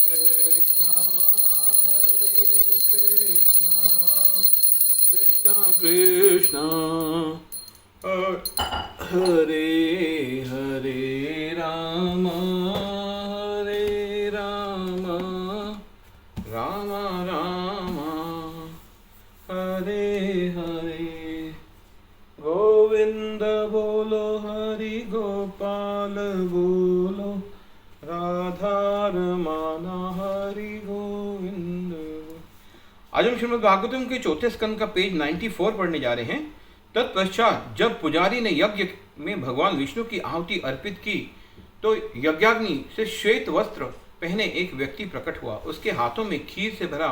Krishna, Hare Krishna, Krishna Krishna, Hare Hare Rama, Hare Rama, Rama Rama, Hare Hare. Govinda bolo, Hari Gopal bolo, Radha रमाना हरि गोविंद। आज हम श्रीमद् भागवतम के चौथे स्कंद का page 94 पढ़ने जा रहे हैं। तत्पश्चात जब पुजारी ने यज्ञ में भगवान विष्णु की आहुति अर्पित की तो यज्ञाग्नि से श्वेत वस्त्र पहने एक व्यक्ति प्रकट हुआ। उसके हाथों में खीर से भरा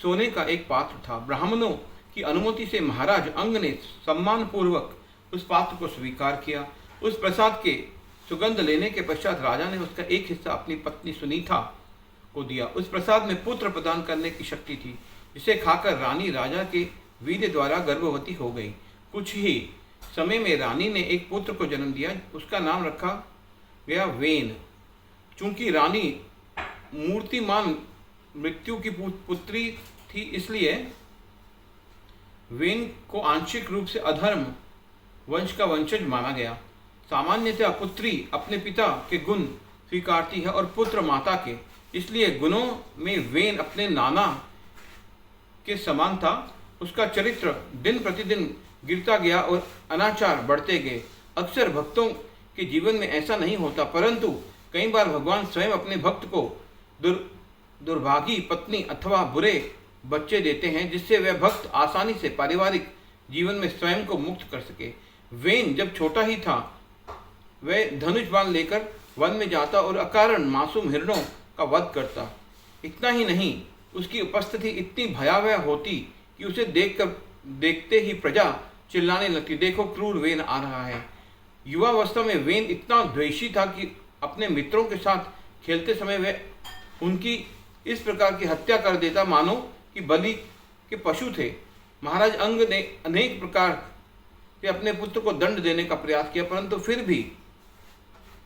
सोने का एक पात्र था। ब्राह्मणों की अनुमति से महाराज अंग ने सम्मान पूर्वक उस पात्र को स्वीकार किया। उस प्रसाद के सुगंध लेने के पश्चात राजा ने उसका एक हिस्सा अपनी पत्नी सुनीता को दिया। उस प्रसाद में पुत्र प्रदान करने की शक्ति थी, जिसे खाकर रानी राजा के वीर्य द्वारा गर्भवती हो गई। कुछ ही समय में रानी ने एक पुत्र को जन्म दिया। उसका नाम रखा गया वेन। चूंकि रानी मूर्तिमान मृत्यु की पुत्री थी, इसलिए वेन को आंशिक रूप से अधर्म वंश का वंशज माना गया। सामान्यतः पुत्री अपने पिता के गुण स्वीकारती है और पुत्र माता के, इसलिए गुणों में वेन अपने नाना के समान था। उसका चरित्र दिन प्रतिदिन गिरता गया और अनाचार बढ़ते गए। अक्सर भक्तों के जीवन में ऐसा नहीं होता, परंतु कई बार भगवान स्वयं अपने भक्त को दुर्भागी पत्नी अथवा बुरे बच्चे देते हैं, जिससे वह भक्त आसानी से पारिवारिक जीवन में स्वयं को मुक्त कर सके। वेन जब छोटा ही था, वह धनुष बाण लेकर वन में जाता और अकारण मासूम हिरणों का वध करता। इतना ही नहीं, उसकी उपस्थिति इतनी भयावह होती कि उसे देखते ही प्रजा चिल्लाने लगती, देखो क्रूर वेन आ रहा है। युवावस्था में वेन इतना द्वेषी था कि अपने मित्रों के साथ खेलते समय वह उनकी इस प्रकार की हत्या कर देता मानो कि बलि के पशु थे। महाराज अंग ने अनेक प्रकार से अपने पुत्र को दंड देने का प्रयास किया, परंतु फिर भी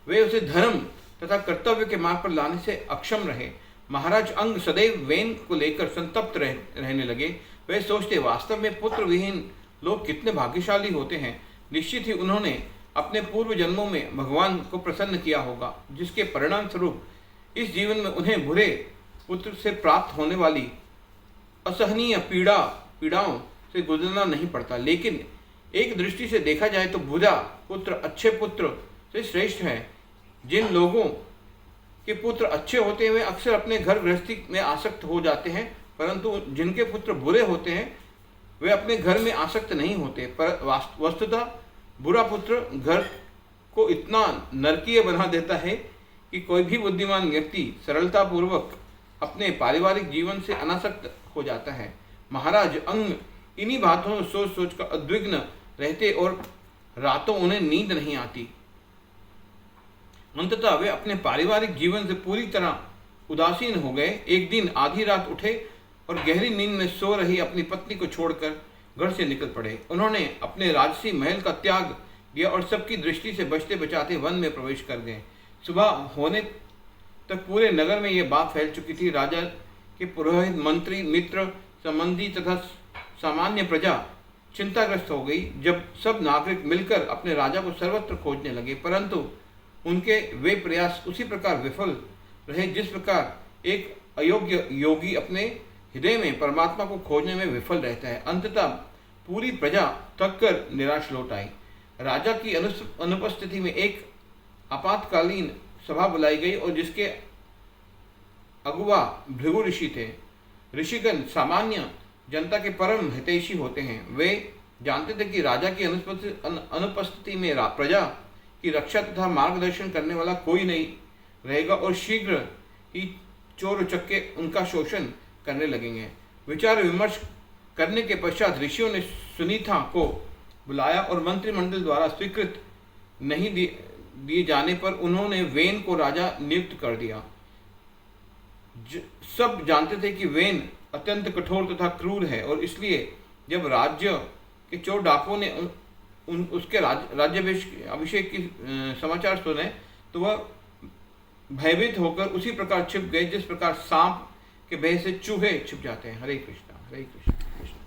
वे उसे धर्म तथा कर्तव्य के मार्ग पर लाने से अक्षम रहे। महाराज अंग सदैव वेन को लेकर संतप्त रहने लगे। वे सोचते, वास्तव में पुत्र विहीन लोग कितने भाग्यशाली होते हैं। निश्चित ही उन्होंने अपने पूर्व जन्मों में भगवान को प्रसन्न किया होगा, जिसके परिणाम स्वरूप इस जीवन में उन्हें बुरे पुत्र से प्राप्त होने वाली असहनीय पीड़ाओं से गुजरना नहीं पड़ता। लेकिन एक दृष्टि से देखा जाए तो बुरा पुत्र अच्छे पुत्र से श्रेष्ठ है। जिन लोगों के पुत्र अच्छे होते हैं वे अक्सर अपने घर गृहस्थी में आसक्त हो जाते हैं, परंतु जिनके पुत्र बुरे होते हैं वे अपने घर में आसक्त नहीं होते। पर वस्तुतः बुरा पुत्र घर को इतना नरकीय बना देता है कि कोई भी बुद्धिमान व्यक्ति सरलतापूर्वक अपने पारिवारिक जीवन से अनासक्त हो जाता है। महाराज अंग इन्हीं बातों को सोच सोच कर उद्विग्न रहते और रातों उन्हें नींद नहीं आती। अंततः वे अपने पारिवारिक जीवन से पूरी तरह उदासीन हो गए। एक दिन आधी रात उठे और गहरी नींद में सो रही अपनी पत्नी को छोड़कर घर से निकल पड़े। उन्होंने अपने राजसी महल का त्याग दिया और सबकी दृष्टि से बचते बचाते वन में प्रवेश कर गए। सुबह होने तक पूरे नगर में यह बात फैल चुकी थी। राजा के पुरोहित, मंत्री, मित्र, संबंधी तथा सामान्य प्रजा चिंताग्रस्त हो गई। जब सब नागरिक मिलकर अपने राजा को सर्वत्र खोजने लगे, परंतु उनके वे प्रयास उसी प्रकार विफल रहे जिस प्रकार एक अयोग्य योगी अपने हृदय में परमात्मा को खोजने में विफल रहता है। अंततः पूरी प्रजा थक कर निराश लौट आई। राजा की अनुपस्थिति में एक आपातकालीन सभा बुलाई गई और जिसके अगुवा भृगु ऋषि थे। ऋषिगण सामान्य जनता के परम हितैषी होते हैं। वे जानते थे कि राजा की अनुपस्थिति में प्रजा की रक्षा तथा मार्गदर्शन करने वाला कोई नहीं रहेगा और शीघ्र ही चोर उचक्के उनका शोषण करने लगेंगे। विचार विमर्श करने के पश्चात ऋषियों ने सुनीता को बुलाया और मंत्रिमंडल द्वारा स्वीकृत नहीं दिए जाने पर उन्होंने वेन को राजा नियुक्त कर दिया। सब जानते थे कि वेन अत्यंत कठोर तथा क्रूर है और इसलिए जब राज्य के चोर डाकुओं ने उसके राज्याभिषेक की समाचार सुने तो वह भयभीत होकर उसी प्रकार छिप गए जिस प्रकार सांप के भय से चूहे छिप जाते हैं। हरे कृष्णा हरे कृष्णा कृष्ण।